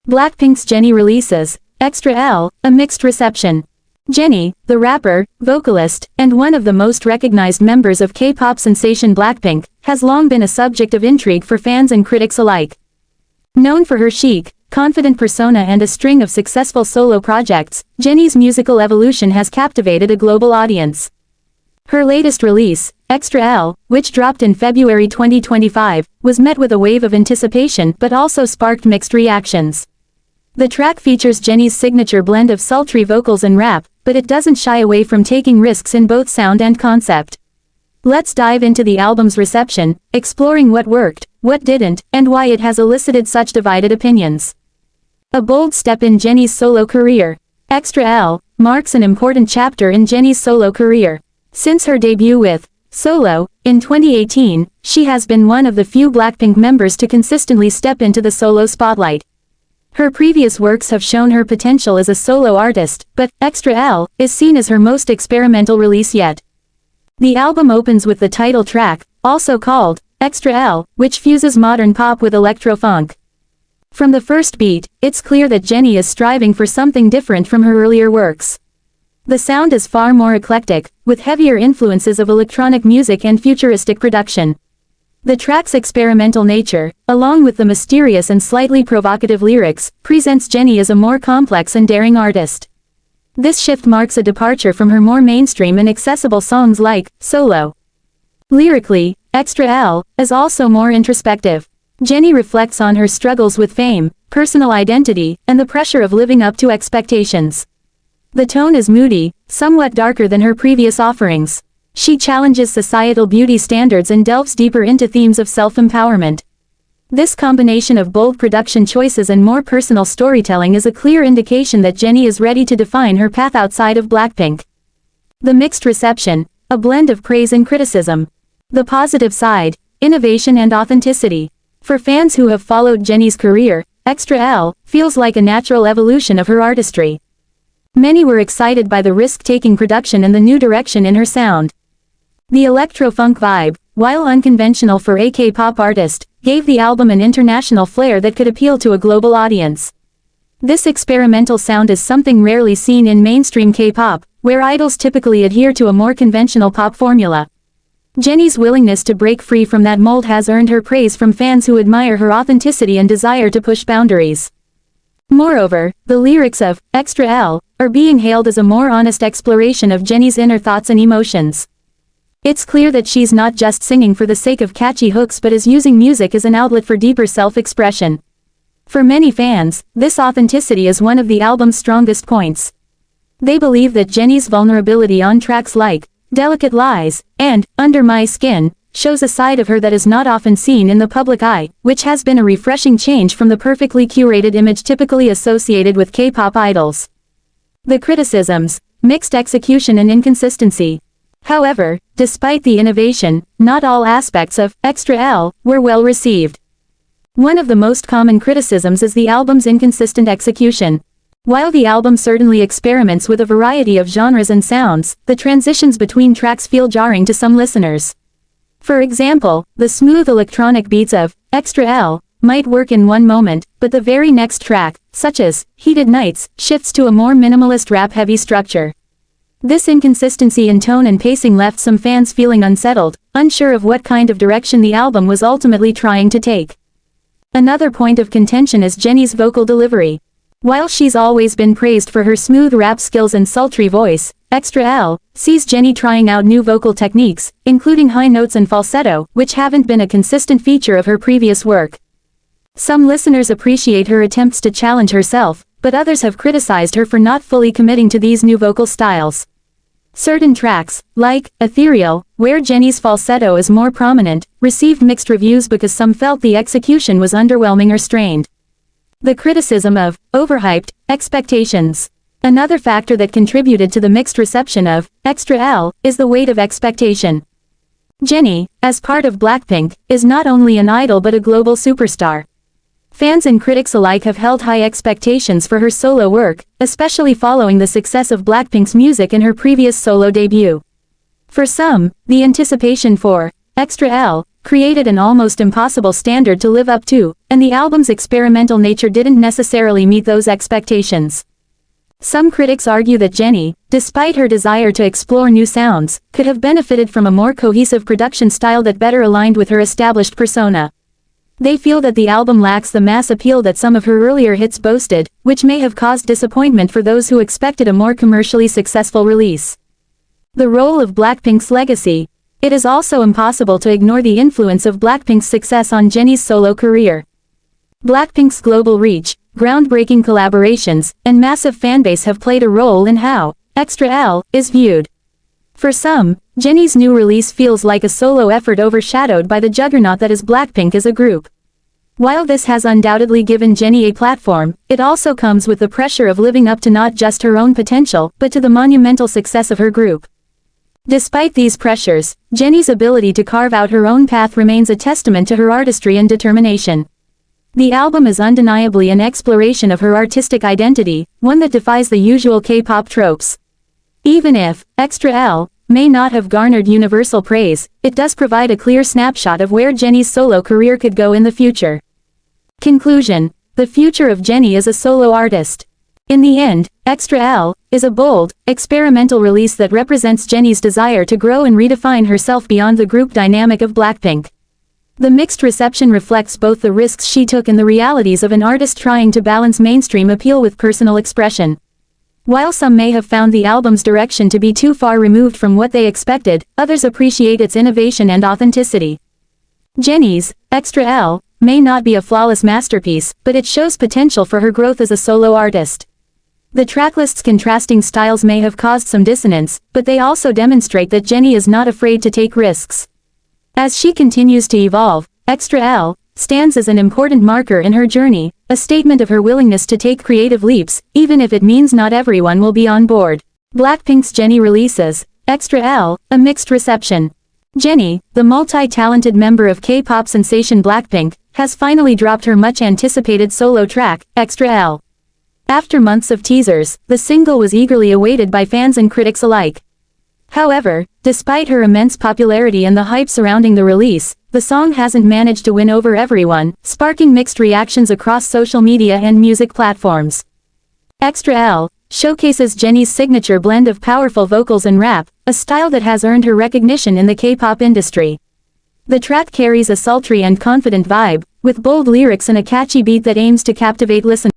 BLACKPINK's Jennie releases ExtraL, a mixed reception. Jennie, the rapper, vocalist, and one of the most recognized members of K-pop sensation BLACKPINK, has long been a subject of intrigue for fans and critics alike. Known for her chic, confident persona and a string of successful solo projects, Jennie's musical evolution has captivated a global audience. Her latest release, ExtraL, which dropped in February 2025, was met with a wave of anticipation but also sparked mixed reactions. The track features Jennie's signature blend of sultry vocals and rap, but it doesn't shy away from taking risks in both sound and concept. Let's dive into the album's reception, exploring what worked, what didn't, and why it has elicited such divided opinions. A bold step in Jennie's solo career. ExtraL marks an important chapter in Jennie's solo career. Since her debut with Solo in 2018, she has been one of the few BLACKPINK members to consistently step into the solo spotlight. Her previous works have shown her potential as a solo artist, but ExtraL is seen as her most experimental release yet. The album opens with the title track, also called ExtraL, which fuses modern pop with electro-funk. From the first beat, it's clear that Jennie is striving for something different from her earlier works. The sound is far more eclectic, with heavier influences of electronic music and futuristic production. The track's experimental nature, along with the mysterious and slightly provocative lyrics, presents Jennie as a more complex and daring artist. This shift marks a departure from her more mainstream and accessible songs like Solo. Lyrically, ExtraL is also more introspective. Jennie reflects on her struggles with fame, personal identity, and the pressure of living up to expectations. The tone is moody, somewhat darker than her previous offerings. She challenges societal beauty standards and delves deeper into themes of self-empowerment. This combination of bold production choices and more personal storytelling is a clear indication that Jennie is ready to define her path outside of BLACKPINK. The mixed reception, a blend of praise and criticism. The positive side, innovation and authenticity. For fans who have followed Jennie's career, ExtraL feels like a natural evolution of her artistry. Many were excited by the risk-taking production and the new direction in her sound. The electro-funk vibe, while unconventional for a K-pop artist, gave the album an international flair that could appeal to a global audience. This experimental sound is something rarely seen in mainstream K-pop, where idols typically adhere to a more conventional pop formula. Jennie's willingness to break free from that mold has earned her praise from fans who admire her authenticity and desire to push boundaries. Moreover, the lyrics of ExtraL are being hailed as a more honest exploration of Jennie's inner thoughts and emotions. It's clear that she's not just singing for the sake of catchy hooks but is using music as an outlet for deeper self-expression. For many fans, this authenticity is one of the album's strongest points. They believe that Jennie's vulnerability on tracks like Delicate Lies and Under My Skin shows a side of her that is not often seen in the public eye, which has been a refreshing change from the perfectly curated image typically associated with K-pop idols. The criticisms, mixed execution and inconsistency. However, despite the innovation, not all aspects of ExtraL were well received. One of the most common criticisms is the album's inconsistent execution. While the album certainly experiments with a variety of genres and sounds, the transitions between tracks feel jarring to some listeners. For example, the smooth electronic beats of ExtraL might work in one moment, but the very next track, such as Heated Nights, shifts to a more minimalist rap-heavy structure. This inconsistency in tone and pacing left some fans feeling unsettled, unsure of what kind of direction the album was ultimately trying to take. Another point of contention is Jennie's vocal delivery. While she's always been praised for her smooth rap skills and sultry voice, ExtraL sees Jennie trying out new vocal techniques, including high notes and falsetto, which haven't been a consistent feature of her previous work. Some listeners appreciate her attempts to challenge herself, but others have criticized her for not fully committing to these new vocal styles. Certain tracks, like Ethereal, where Jennie's falsetto is more prominent, received mixed reviews because some felt the execution was underwhelming or strained. The criticism of overhyped expectations. Another factor that contributed to the mixed reception of ExtraL is the weight of expectation. Jennie, as part of BLACKPINK, is not only an idol but a global superstar. Fans and critics alike have held high expectations for her solo work, especially following the success of BLACKPINK's music in her previous solo debut. For some, the anticipation for ExtraL created an almost impossible standard to live up to, and the album's experimental nature didn't necessarily meet those expectations. Some critics argue that Jennie, despite her desire to explore new sounds, could have benefited from a more cohesive production style that better aligned with her established persona. They feel that the album lacks the mass appeal that some of her earlier hits boasted, which may have caused disappointment for those who expected a more commercially successful release. The role of Blackpink's legacy. It is also impossible to ignore the influence of Blackpink's success on Jennie's solo career. Blackpink's global reach, groundbreaking collaborations, and massive fanbase have played a role in how ExtraL is viewed. For some, Jennie's new release feels like a solo effort overshadowed by the juggernaut that is Blackpink as a group. While this has undoubtedly given Jennie a platform, it also comes with the pressure of living up to not just her own potential, but to the monumental success of her group. Despite these pressures, Jennie's ability to carve out her own path remains a testament to her artistry and determination. The album is undeniably an exploration of her artistic identity, one that defies the usual K-pop tropes. Even if ExtraL may not have garnered universal praise, it does provide a clear snapshot of where Jennie's solo career could go in the future. Conclusion: the future of Jennie as a solo artist. In the end, ExtraL is a bold, experimental release that represents Jennie's desire to grow and redefine herself beyond the group dynamic of Blackpink. The mixed reception reflects both the risks she took and the realities of an artist trying to balance mainstream appeal with personal expression. While some may have found the album's direction to be too far removed from what they expected, others appreciate its innovation and authenticity. Jennie's ExtraL may not be a flawless masterpiece, but it shows potential for her growth as a solo artist. The tracklist's contrasting styles may have caused some dissonance, but they also demonstrate that Jennie is not afraid to take risks. As she continues to evolve, ExtraL stands as an important marker in her journey, a statement of her willingness to take creative leaps, even if it means not everyone will be on board. Blackpink's Jennie releases ExtraL, a mixed reception. Jennie, the multi-talented member of K-pop sensation Blackpink, has finally dropped her much-anticipated solo track, ExtraL. After months of teasers, the single was eagerly awaited by fans and critics alike. However, despite her immense popularity and the hype surrounding the release, the song hasn't managed to win over everyone, sparking mixed reactions across social media and music platforms. ExtraL showcases Jennie's signature blend of powerful vocals and rap, a style that has earned her recognition in the K-pop industry. The track carries a sultry and confident vibe, with bold lyrics and a catchy beat that aims to captivate listeners.